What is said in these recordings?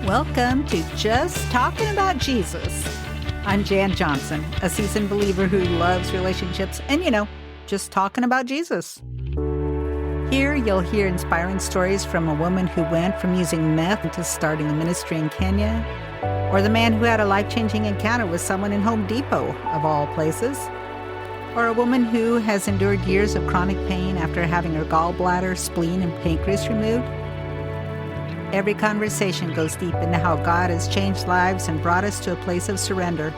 Welcome to Just Talking About Jesus. I'm Jan Johnson, a seasoned believer who loves relationships and, just talking about Jesus. Here you'll hear inspiring stories from a woman who went from using meth to starting a ministry in Kenya, or the man who had a life-changing encounter with someone in Home Depot, of all places, or a woman who has endured years of chronic pain after having her gallbladder, spleen, and pancreas removed. Every conversation goes deep into how God has changed lives and brought us to a place of surrender,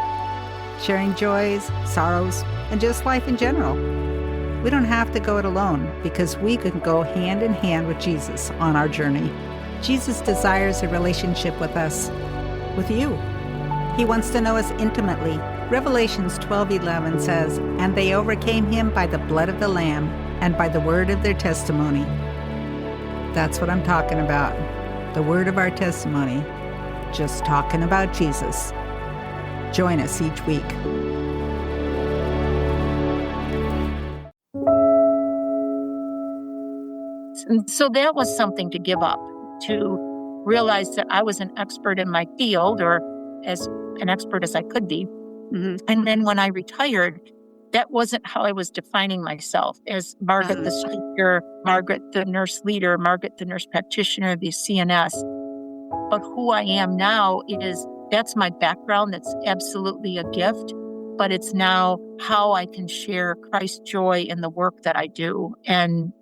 sharing joys, sorrows, and just life in general. We don't have to go it alone because we can go hand in hand with Jesus on our journey. Jesus desires a relationship with us, with you. He wants to know us intimately. Revelations 12:11 says, "And they overcame him by the blood of the Lamb and by the word of their testimony." That's what I'm talking about. The word of our testimony, just talking about Jesus. Join us each week. And so that was something to give up, to realize that I was an expert in my field, or as an expert as I could be. Mm-hmm. And then when I retired, that wasn't how I was defining myself as Margaret the speaker, Margaret the nurse leader, Margaret the nurse practitioner, the CNS. But who I am now that's my background. That's absolutely a gift. But it's now how I can share Christ's joy in the work that I do and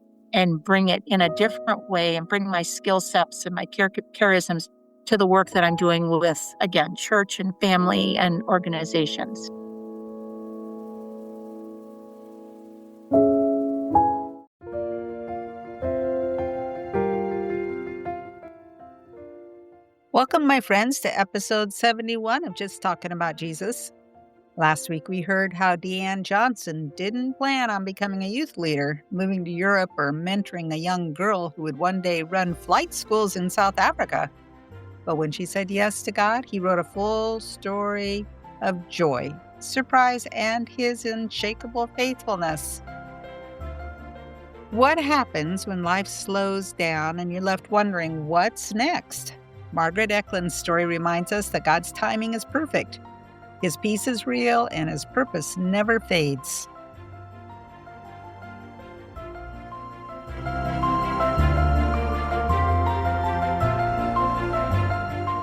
bring it in a different way and bring my skill sets and my charisms to the work that I'm doing with, again, church and family and organizations. Welcome, my friends, to episode 71 of Just Talking About Jesus. Last week, we heard how Deanne Johnson didn't plan on becoming a youth leader, moving to Europe, or mentoring a young girl who would one day run flight schools in South Africa. But when she said yes to God, he wrote a full story of joy, surprise, and his unshakable faithfulness. What happens when life slows down and you're left wondering what's next? Margaret Eklund's story reminds us that God's timing is perfect. His peace is real and his purpose never fades.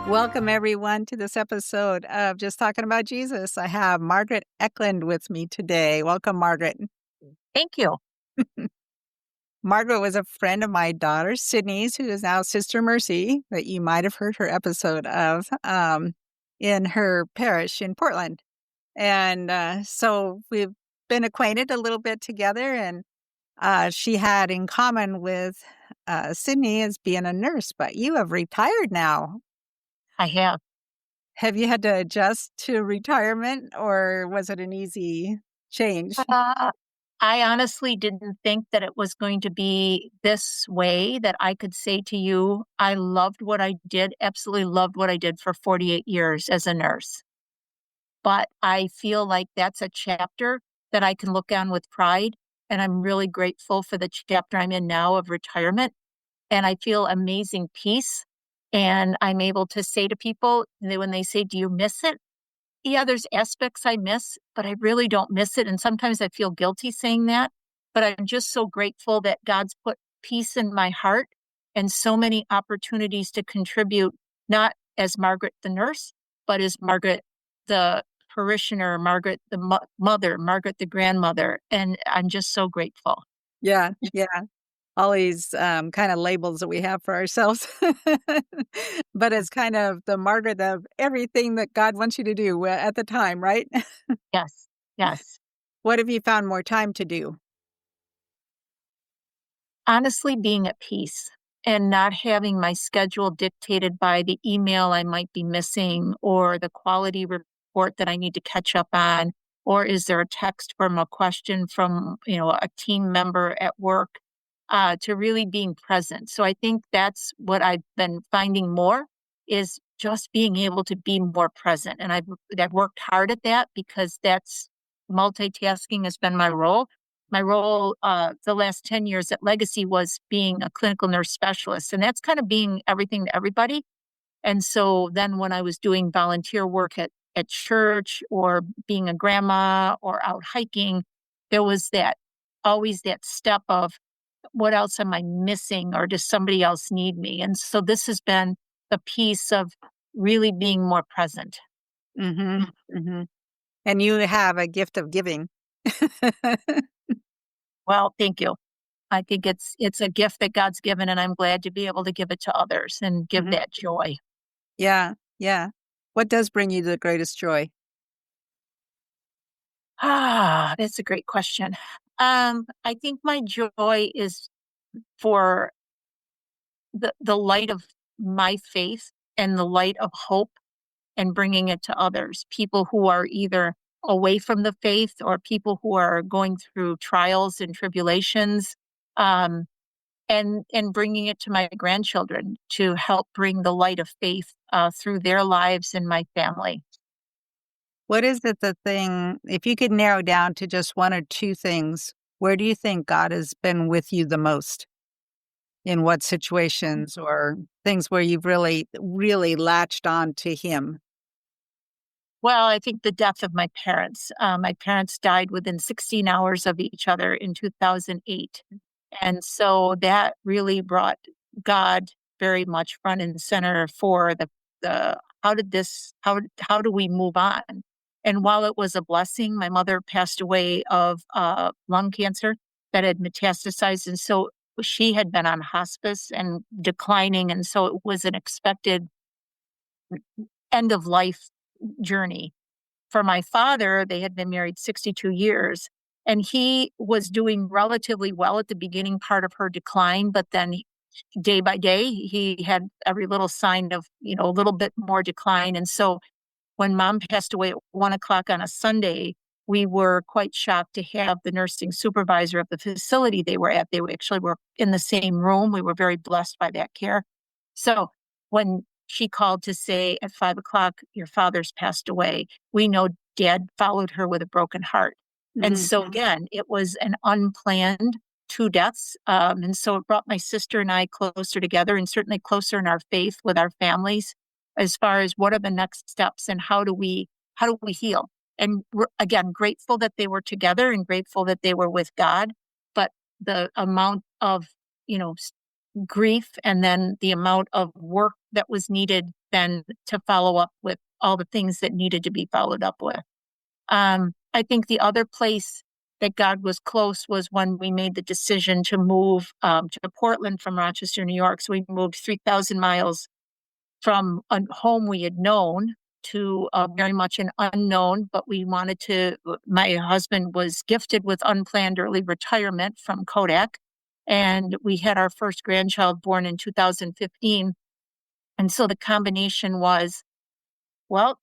Welcome, everyone, to this episode of Just Talking About Jesus. I have Margaret Eklund with me today. Welcome, Margaret. Thank you. Margaret was a friend of my daughter, Sydney's, who is now Sister Mercy, that you might have heard her episode of in her parish in Portland. And so we've been acquainted a little bit together, and she had in common with Sydney as being a nurse, but you have retired now. I have. Have you had to adjust to retirement, or was it an easy change? I honestly didn't think that it was going to be this way, that I could say to you, I loved what I did, absolutely loved what I did for 48 years as a nurse. But I feel like that's a chapter that I can look on with pride. And I'm really grateful for the chapter I'm in now of retirement. And I feel amazing peace. And I'm able to say to people, when they say, do you miss it? Yeah, there's aspects I miss, but I really don't miss it. And sometimes I feel guilty saying that. But I'm just so grateful that God's put peace in my heart and so many opportunities to contribute, not as Margaret the nurse, but as Margaret the parishioner, Margaret the mother, Margaret the grandmother. And I'm just so grateful. Yeah. All these kind of labels that we have for ourselves. But it's kind of the Margaret of everything that God wants you to do at the time, right? Yes. What have you found more time to do? Honestly, being at peace and not having my schedule dictated by the email I might be missing, or the quality report that I need to catch up on, or is there a text from a question from a team member at work. To really being present. So I think that's what I've been finding more, is just being able to be more present. And I've worked hard at that, because that's multitasking has been my role. My role the last 10 years at Legacy was being a clinical nurse specialist. And that's kind of being everything to everybody. And so then when I was doing volunteer work at church or being a grandma or out hiking, there was always that step of what else am I missing or does somebody else need me? And so this has been the piece of really being more present. Mm-hmm. Mm-hmm. And you have a gift of giving. Well, thank you. I think it's a gift that God's given, and I'm glad to be able to give it to others and give Mhm. that joy. Yeah, yeah. What does bring you the greatest joy? That's a great question. I think my joy is for the light of my faith and the light of hope and bringing it to others, people who are either away from the faith or people who are going through trials and tribulations, um, and bringing it to my grandchildren to help bring the light of faith through their lives and my family. What is it if you could narrow down to just one or two things, where do you think God has been with you the most? In what situations or things where you've really, really latched on to Him? Well, I think the death of my parents. My parents died within 16 hours of each other in 2008. And so that really brought God very much front and center for the how do we move on? And while it was a blessing, my mother passed away of lung cancer that had metastasized. And so she had been on hospice and declining. And so it was an expected end of life journey. For my father, they had been married 62 years, and he was doing relatively well at the beginning part of her decline, but then day by day, he had every little sign of, a little bit more decline. And so when mom passed away at 1 o'clock on a Sunday, we were quite shocked to have the nursing supervisor of the facility they were at. They actually were in the same room. We were very blessed by that care. So when she called to say at 5 o'clock, your father's passed away, we know dad followed her with a broken heart. And Mhm. so again, it was an unplanned two deaths. And so it brought my sister and I closer together and certainly closer in our faith with our families as far as what are the next steps and how do we heal. And we're again grateful that they were together and grateful that they were with God, but the amount of you know grief and then the amount of work that was needed then to follow up with all the things that needed to be followed up with. I think the other place that God was close was when we made the decision to move to Portland from Rochester, New York. So we moved 3,000 miles from a home we had known to very much an unknown, but we wanted to. My husband was gifted with unplanned early retirement from Kodak, and we had our first grandchild born in 2015. And so the combination was, well,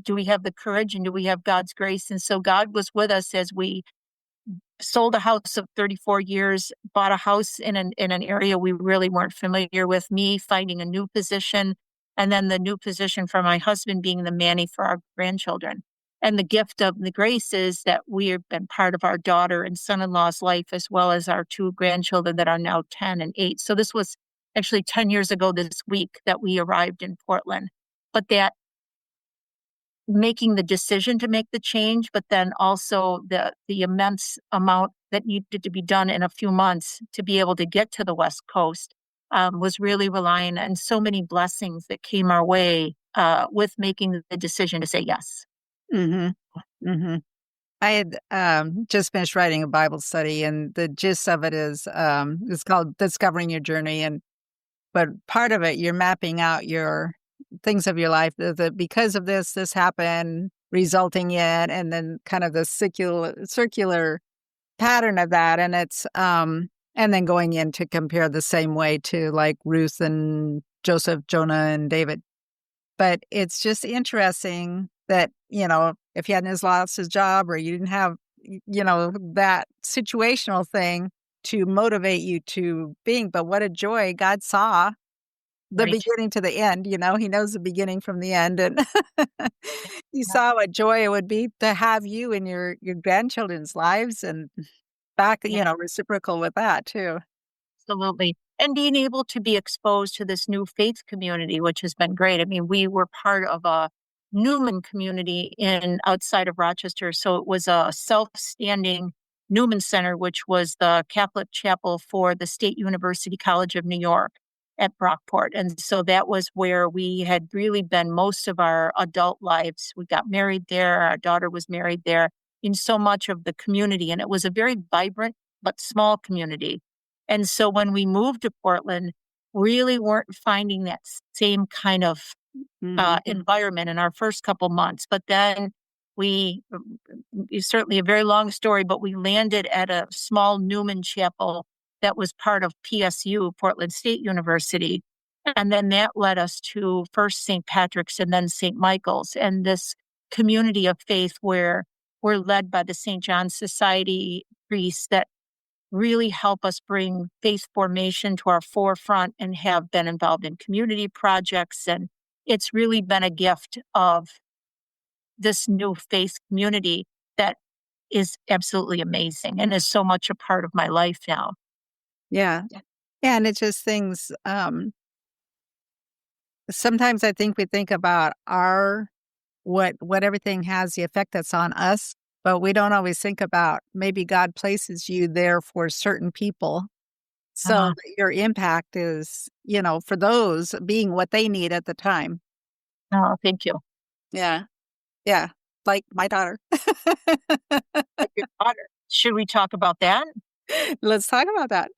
do we have the courage and do we have God's grace? And so God was with us as we sold a house of 34 years, bought a house in an area we really weren't familiar with, me finding a new position, and then the new position for my husband being the nanny for our grandchildren. And the gift of the grace is that we have been part of our daughter and son-in-law's life, as well as our two grandchildren that are now 10 and 8. So this was actually 10 years ago this week that we arrived in Portland. But that making the decision to make the change, but then also the immense amount that needed to be done in a few months to be able to get to the West Coast was really relying on so many blessings that came our way with making the decision to say yes. Mhm. Mhm. I had just finished writing a Bible study, and the gist of it is it's called Discovering Your Journey. But part of it, you're mapping out your things of your life that because of this happened, resulting in, and then kind of the circular pattern of that. And and then going in to compare the same way to like Ruth and Joseph, Jonah and David. But it's just interesting that, if he hadn't lost his job or you didn't have, that situational thing to motivate you to being, but what a joy God saw the Right. beginning to the end, he knows the beginning from the end. And you Yeah, saw what joy it would be to have you in your grandchildren's lives and back, yeah, reciprocal with that too. absolutely. and being able to be exposed to this new faith community, which has been great. I mean, we were part of a Newman community in outside of Rochester. So it was a self-standing Newman Center, which was the Catholic chapel for the State University College of New York at Brockport. And so that was where we had really been most of our adult lives. We got married there. Our daughter was married there in so much of the community. And it was a very vibrant but small community. And so when we moved to Portland, really weren't finding that same kind of environment in our first couple months. But then we, it's certainly a very long story, but we landed at a small Newman chapel that was part of PSU, Portland State University. And then that led us to first St. Patrick's and then St. Michael's, and this community of faith where we're led by the St. John's Society priests that really help us bring faith formation to our forefront and have been involved in community projects. And it's really been a gift of this new faith community that is absolutely amazing and is so much a part of my life now. Yeah. And it's just things, sometimes I think we think about what everything has, the effect that's on us, but we don't always think about maybe God places you there for certain people. So that your impact is, for those being what they need at the time. Oh, thank you. Yeah. Yeah. Like my daughter. Like your daughter. Should we talk about that? Let's talk about that.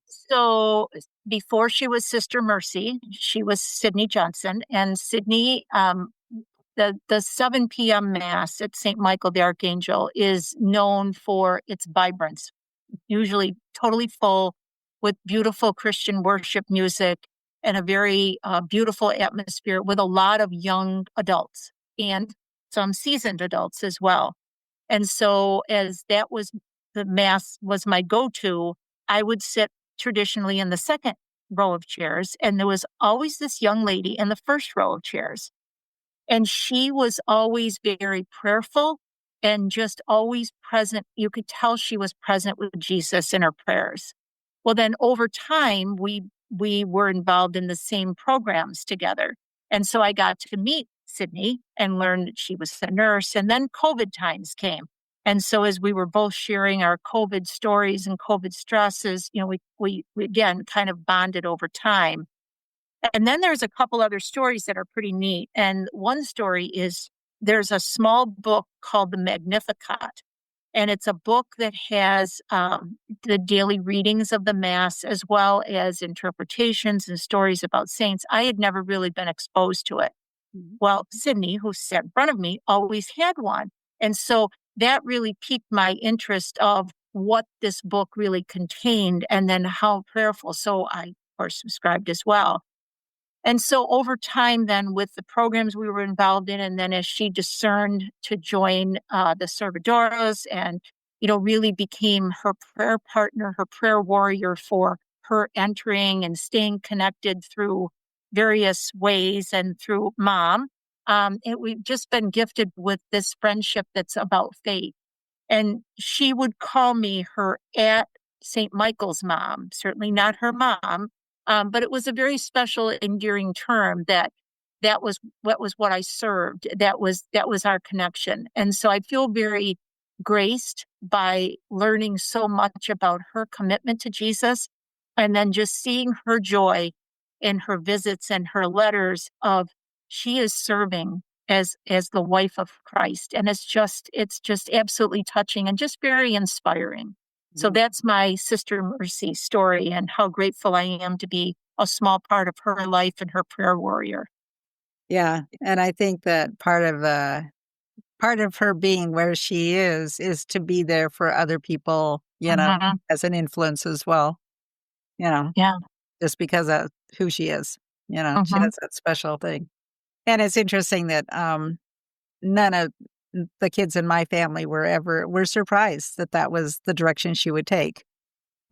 So before she was Sister Mercy, she was Sydney Johnson. And Sydney, the 7 p.m. Mass at St. Michael the Archangel is known for its vibrance, usually totally full with beautiful Christian worship music and a very beautiful atmosphere with a lot of young adults and some seasoned adults as well. And so as that was the Mass was my go-to, I would sit traditionally in the second row of chairs, and there was always this young lady in the first row of chairs. And she was always very prayerful and just always present. You could tell she was present with Jesus in her prayers. Well, then over time, we were involved in the same programs together. And so I got to meet Sydney and learn that she was a nurse. And then COVID times came. And so as we were both sharing our COVID stories and COVID stresses, we again kind of bonded over time. And then there's a couple other stories that are pretty neat. And one story is there's a small book called the Magnificat. And it's a book that has the daily readings of the Mass, as well as interpretations and stories about saints. I had never really been exposed to it. Well, Sydney, who sat in front of me, always had one. And so that really piqued my interest of what this book really contained and then how prayerful. So I, of course, subscribed as well. And so over time, then with the programs we were involved in, and then as she discerned to join the Servidoras and, really became her prayer partner, her prayer warrior for her entering and staying connected through various ways and through Mom, we've just been gifted with this friendship that's about faith. And she would call me her at St. Michael's mom, certainly not her mom. But it was a very special, endearing term that was what I served. That was our connection. And so I feel very graced by learning so much about her commitment to Jesus, and then just seeing her joy in her visits and her letters of she is serving as the wife of Christ. And it's just absolutely touching and just very inspiring. So that's my Sister Mercy story, and how grateful I am to be a small part of her life and her prayer warrior. Yeah. And I think that part of her being where she is to be there for other people, as an influence as well, Yeah. just because of who she is, she has that special thing. And it's interesting that none of the kids in my family were surprised that was the direction she would take,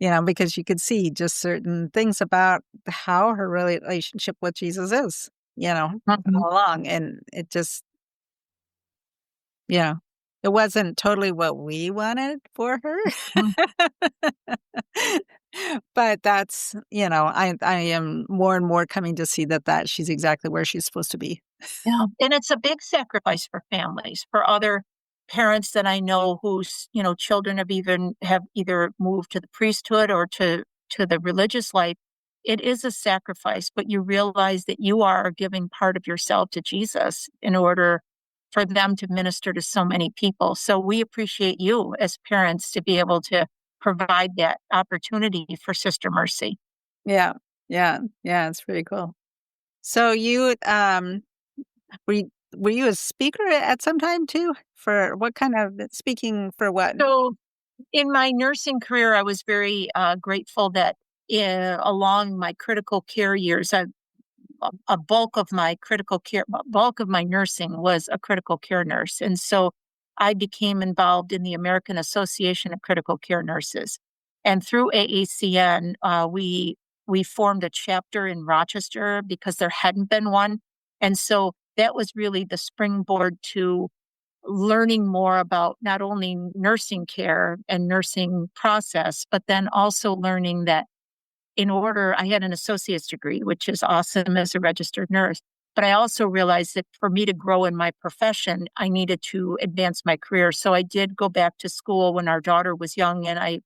because you could see just certain things about how her relationship with Jesus is, all along. And it just, it wasn't totally what we wanted for her. But that's, I am more and more coming to see that she's exactly where she's supposed to be. Yeah. And it's a big sacrifice for families, for other parents that I know whose, children have either moved to the priesthood or to the religious life. It is a sacrifice, but you realize that you are giving part of yourself to Jesus in order for them to minister to so many people. So we appreciate you as parents to be able to provide that opportunity for Sister Mercy. Yeah. Yeah. Yeah. It's pretty cool. So were you a speaker at some time too? For what kind of speaking for what? So in my nursing career, I was very grateful that along my critical care years, a bulk of my nursing was a critical care nurse. And so I became involved in the American Association of Critical Care Nurses. And through AACN, we formed a chapter in Rochester because there hadn't been one. And so that was really the springboard to learning more about not only nursing care and nursing process, but then also learning that I had an associate's degree, which is awesome as a registered nurse. But I also realized that for me to grow in my profession, I needed to advance my career. So I did go back to school when our daughter was young, and I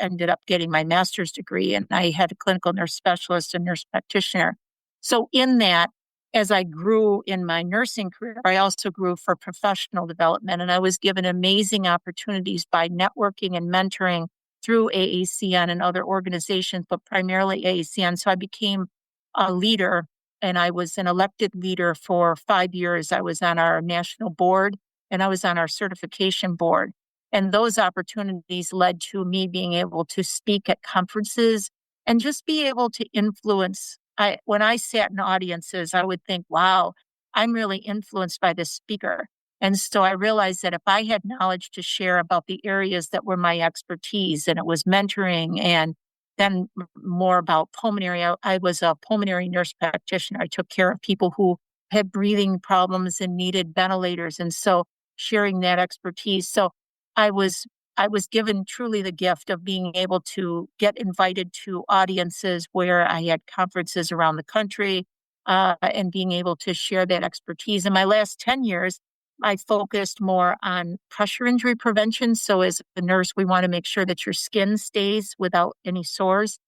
ended up getting my master's degree. And I had a clinical nurse specialist and nurse practitioner. So in that, as I grew in my nursing career, I also grew for professional development. And I was given amazing opportunities by networking and mentoring through AACN and other organizations, but primarily AACN. So I became a leader, and I was an elected leader for 5 years. I was on our national board, and I was on our certification board. And those opportunities led to me being able to speak at conferences and just be able to influence. When I sat in audiences, I would think, wow, I'm really influenced by this speaker. And so I realized that if I had knowledge to share about the areas that were my expertise, and it was mentoring and then more about pulmonary, I was a pulmonary nurse practitioner. I took care of people who had breathing problems and needed ventilators. And so sharing that expertise. So I was I was given truly the gift of being able to get invited to audiences where I had conferences around the country, and being able to share that expertise. In my last 10 years, I focused more on pressure injury prevention. So as a nurse, we want to make sure that your skin stays without any sores.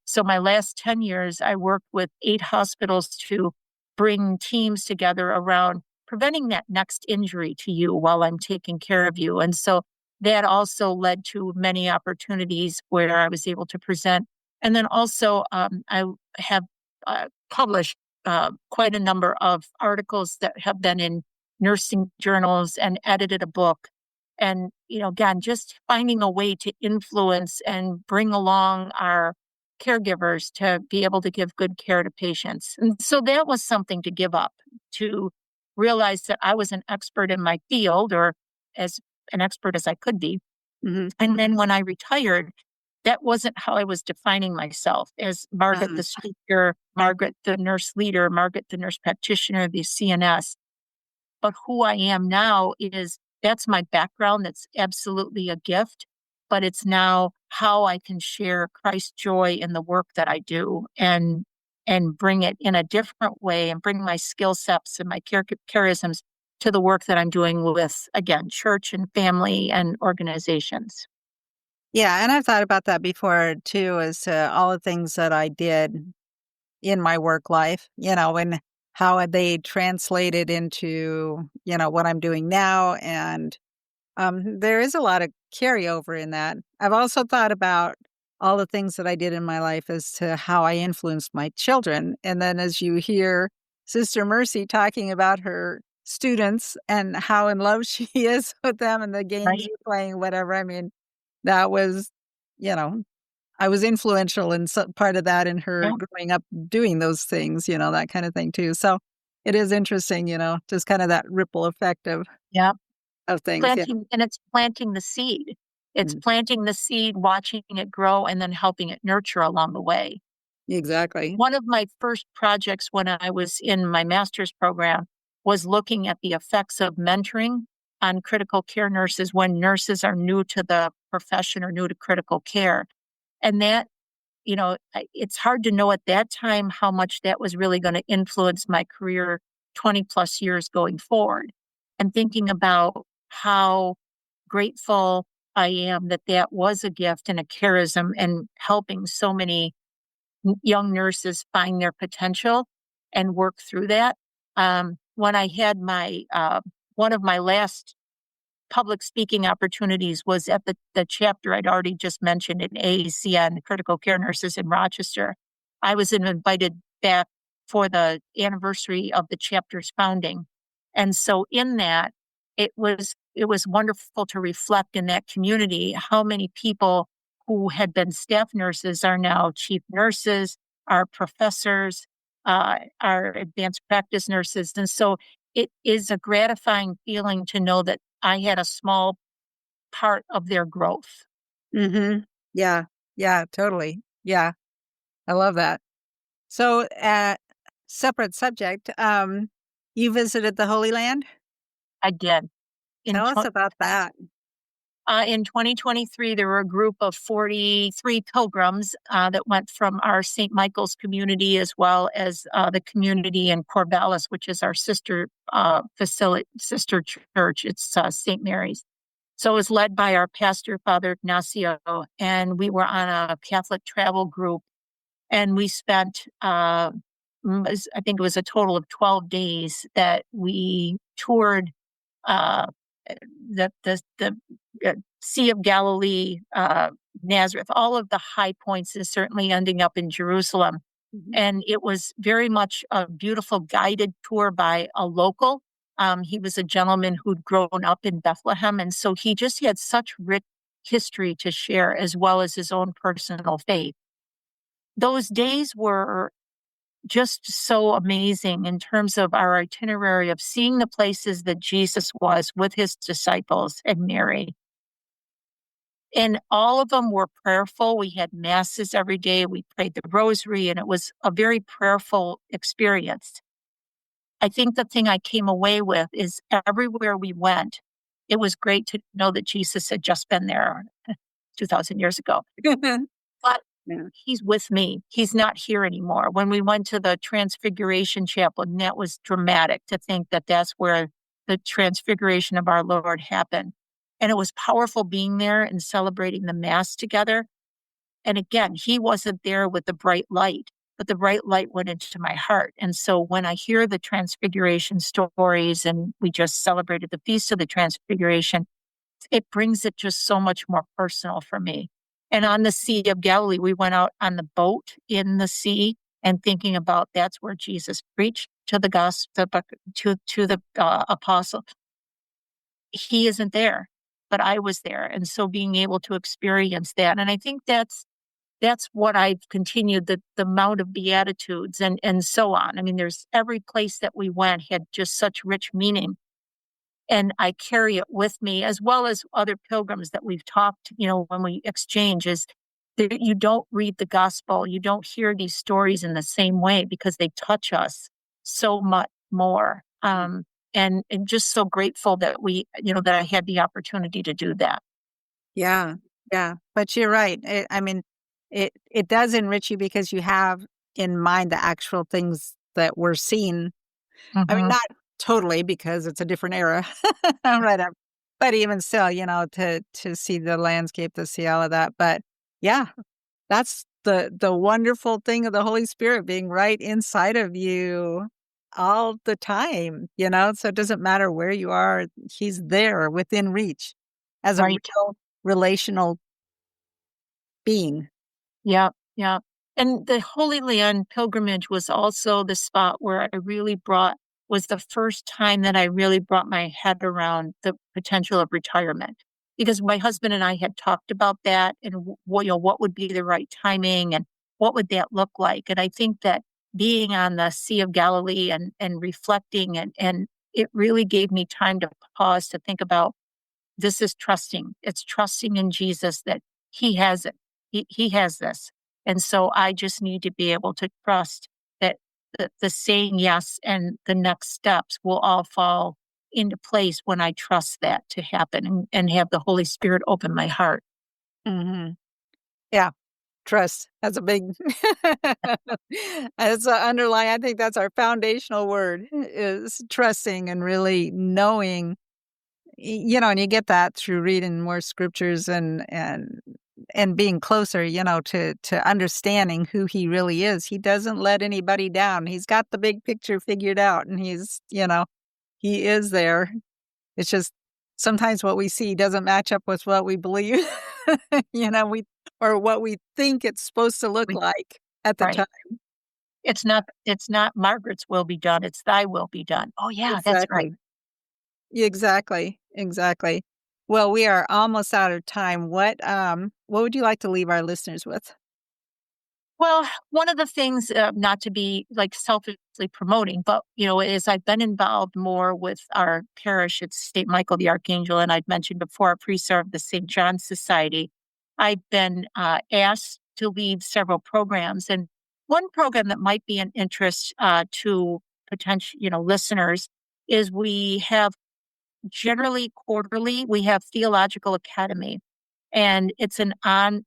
So my last 10 years, I worked with 8 hospitals to bring teams together around preventing that next injury to you while I'm taking care of you. And so that also led to many opportunities where I was able to present. And then also, I have published quite a number of articles that have been in nursing journals and edited a book. And, again, just finding a way to influence and bring along our caregivers to be able to give good care to patients. And so that was something to give up, to realize that I was an expert in my field, or as an expert as I could be. Mhm. And then when I retired, that wasn't how I was defining myself as Margaret the speaker, Margaret the nurse leader, Margaret the nurse practitioner, the CNS. But who I am now that's my background. That's absolutely a gift, but it's now how I can share Christ's joy in the work that I do, and bring it in a different way, and bring my skill sets and my charisms to the work that I'm doing with, again, church and family and organizations. Yeah, and I've thought about that before too, as to all the things that I did in my work life, and how they translated into, what I'm doing now. And there is a lot of carryover in that. I've also thought about all the things that I did in my life as to how I influenced my children. And then as you hear Sister Mercy talking about her students and how in love she is with them and the games Right? you're playing, whatever, I mean, that was, you know, I was influential in part of that in her Yeah. growing up doing those things, that kind of thing too. So it is interesting, just kind of that ripple effect Yeah. of things. Yeah. It's planting the seed. It's Mm, planting the seed, watching it grow, and then helping it nurture along the way. exactly. One of my first projects when I was in my master's program was looking at the effects of mentoring on critical care nurses when nurses are new to the profession or new to critical care. And that it's hard to know at that time how much that was really going to influence my career 20 plus years going forward. And thinking about how grateful I am that that was a gift and a charism and helping so many young nurses find their potential and work through that. When I had one of my last public speaking opportunities was at the chapter I'd already just mentioned in AACN, Critical Care Nurses in Rochester. I was invited back for the anniversary of the chapter's founding. And so in that, it was wonderful to reflect in that community how many people who had been staff nurses are now chief nurses, are professors, are advanced practice nurses. And so it is a gratifying feeling to know that I had a small part of their growth. Mm-hmm. Yeah. Yeah, totally. Yeah. I love that. So, separate subject, you visited the Holy Land? I did. Tell us about that. In 2023, there were a group of 43 pilgrims that went from our St. Michael's community as well as the community in Corvallis, which is our sister sister church. It's St. Mary's. So it was led by our pastor, Father Ignacio, and we were on a Catholic travel group. And we spent, I think it was a total of 12 days that we toured the Sea of Galilee, Nazareth, all of the high points, and certainly ending up in Jerusalem. Mm-hmm. And it was very much a beautiful guided tour by a local. He was a gentleman who'd grown up in Bethlehem. And so he just had such rich history to share, as well as his own personal faith. Those days were just so amazing in terms of our itinerary of seeing the places that Jesus was with his disciples and Mary. And all of them were prayerful. We had masses every day. We prayed the rosary, and it was a very prayerful experience. I think the thing I came away with is everywhere we went, it was great to know that Jesus had just been there 2,000 years ago. But he's with me. He's not here anymore. When we went to the Transfiguration Chapel, and that was dramatic to think that that's where the transfiguration of our Lord happened. And it was powerful being there and celebrating the Mass together. And again, he wasn't there with the bright light, but the bright light went into my heart. And so when I hear the Transfiguration stories, and we just celebrated the Feast of the Transfiguration, it brings it just so much more personal for me. And on the Sea of Galilee, we went out on the boat in the sea and thinking about that's where Jesus preached to the gospel, to the apostle. He isn't there, but I was there. And so being able to experience that. And I think that's what I've continued, the Mount of Beatitudes and so on. I mean, there's every place that we went had just such rich meaning. And I carry it with me, as well as other pilgrims that we've talked, when we exchange, is that you don't read the gospel. You don't hear these stories in the same way because they touch us so much more. And just so grateful that that I had the opportunity to do that. Yeah. Yeah. But you're right. It does enrich you because you have in mind the actual things that we're seeing. Mm-hmm. I mean, not totally, because it's a different era. Right. But even still, to see the landscape, to see all of that. But yeah, that's the wonderful thing of the Holy Spirit being right inside of you all the time, so it doesn't matter where you are. He's there within reach as a real relational being. Yeah. Yeah. And the Holy Land pilgrimage was also the spot where was the first time that I really brought my head around the potential of retirement, because my husband and I had talked about that and what would be the right timing and what would that look like. And I think that being on the Sea of Galilee and reflecting and it really gave me time to pause to think about, this is trusting. It's trusting in Jesus that he has it. He has this. And so I just need to be able to trust that the saying yes and the next steps will all fall into place when I trust that to happen and have the Holy Spirit open my heart. Mm-hmm. Yeah. Trust. That's a big, that's underlying. I think that's our foundational word is trusting and really knowing, and you get that through reading more scriptures and being closer, to understanding who he really is. He doesn't let anybody down. He's got the big picture figured out and he is there. It's just sometimes what we see doesn't match up with what we believe, or what we think it's supposed to look We- like at the right. time. It's not Margaret's will be done. It's thy will be done. Oh yeah, that's right. Exactly. Well, we are almost out of time. What would you like to leave our listeners with? Well, one of the things, not to be like selfishly promoting, but is I've been involved more with our parish at St. Michael the Archangel, and I'd mentioned before, a priest of the St. John Society. I've been asked to lead several programs, and one program that might be an interest to potential, listeners is we have generally quarterly we have Theological Academy. And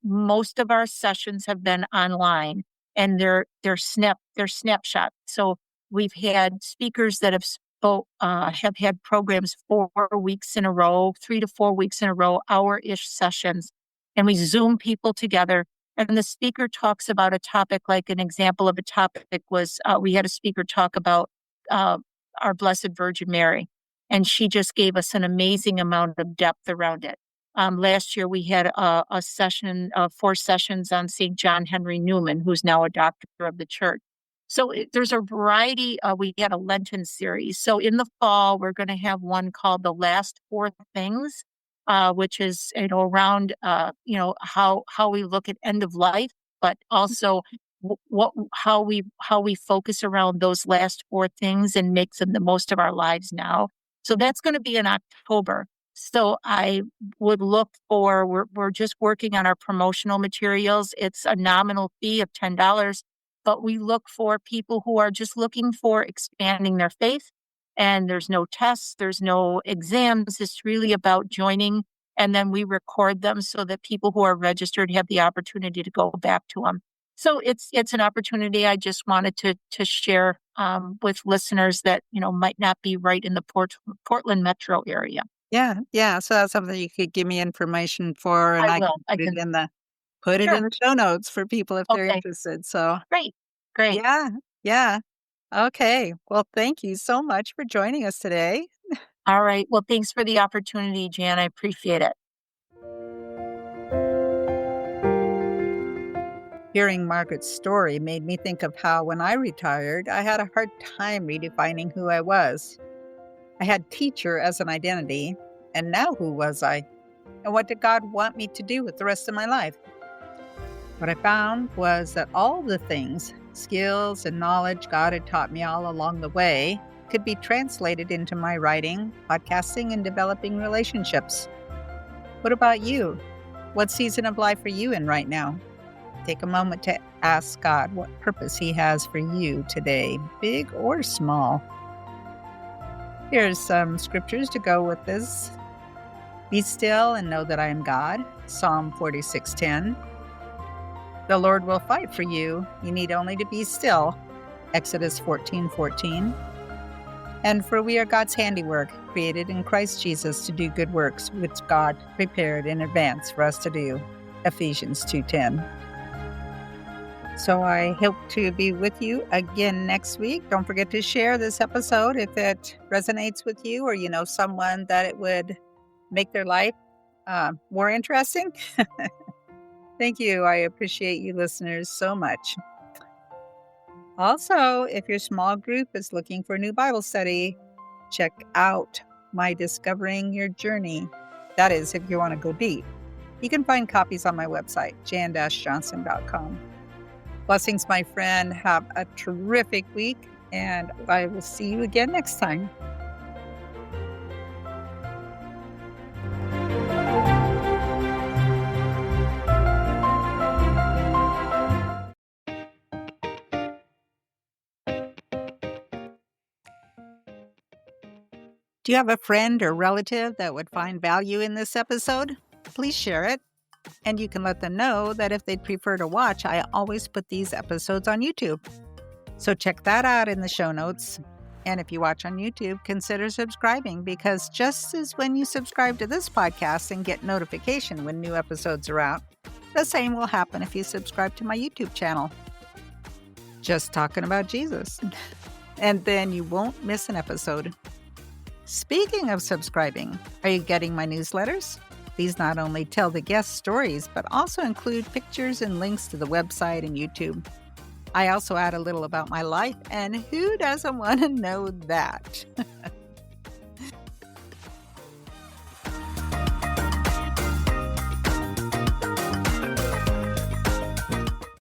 most of our sessions have been online, and they're snapshot. So we've had speakers that have had programs 4 weeks in a row, 3 to 4 weeks in a row, hour-ish sessions, and we Zoom people together. And the speaker talks about a topic. Like an example of a topic was we had a speaker talk about our Blessed Virgin Mary, and she just gave us an amazing amount of depth around it. Last year, we had a session, 4 sessions on St. John Henry Newman, who's now a doctor of the church. So there's a variety. We had a Lenten series. So in the fall, we're going to have one called The Last Four Things, which is around how we look at end of life, but also how we focus around those last four things and make them the most of our lives now. So that's going to be in October. So I would look for, we're just working on our promotional materials. It's a nominal fee of $10, but we look for people who are just looking for expanding their faith. And there's no tests, there's no exams. It's really about joining. And then we record them so that people who are registered have the opportunity to go back to them. So it's an opportunity I just wanted to share with listeners that, might not be right in the Portland metro area. Yeah. So that's something you could give me information for, and I I can will. put it in the show notes for people if they're Okay. interested. So Great. yeah. Okay. Well, thank you so much for joining us today. All right. Well, thanks for the opportunity, Jan. I appreciate it. Hearing Margaret's story made me think of how when I retired, I had a hard time redefining who I was. I had teacher as an identity, and now who was I? And what did God want me to do with the rest of my life? What I found was that all the things, skills, and knowledge God had taught me all along the way could be translated into my writing, podcasting, and developing relationships. What about you? What season of life are you in right now? Take a moment to ask God what purpose He has for you today, big or small. Here's some scriptures to go with this. Be still and know that I am God, Psalm 46:10. The Lord will fight for you. You need only to be still, Exodus 14:14. And for we are God's handiwork, created in Christ Jesus to do good works, which God prepared in advance for us to do, Ephesians 2:10. So I hope to be with you again next week. Don't forget to share this episode if it resonates with you, or you know someone that it would make their life more interesting. Thank you. I appreciate you listeners so much. Also, if your small group is looking for a new Bible study, check out my Discovering Your Journey. That is, if you want to go deep. You can find copies on my website, jan-johnson.com. Blessings, my friend. Have a terrific week, and I will see you again next time. Do you have a friend or relative that would find value in this episode? Please share it. And you can let them know that if they'd prefer to watch, I always put these episodes on YouTube. So check that out in the show notes. And if you watch on YouTube, consider subscribing, because just as when you subscribe to this podcast and get notification when new episodes are out, the same will happen if you subscribe to my YouTube channel. Just Talking About Jesus. And then you won't miss an episode. Speaking of subscribing, are you getting my newsletters? These not only tell the guest stories, but also include pictures and links to the website and YouTube. I also add a little about my life, and who doesn't want to know that?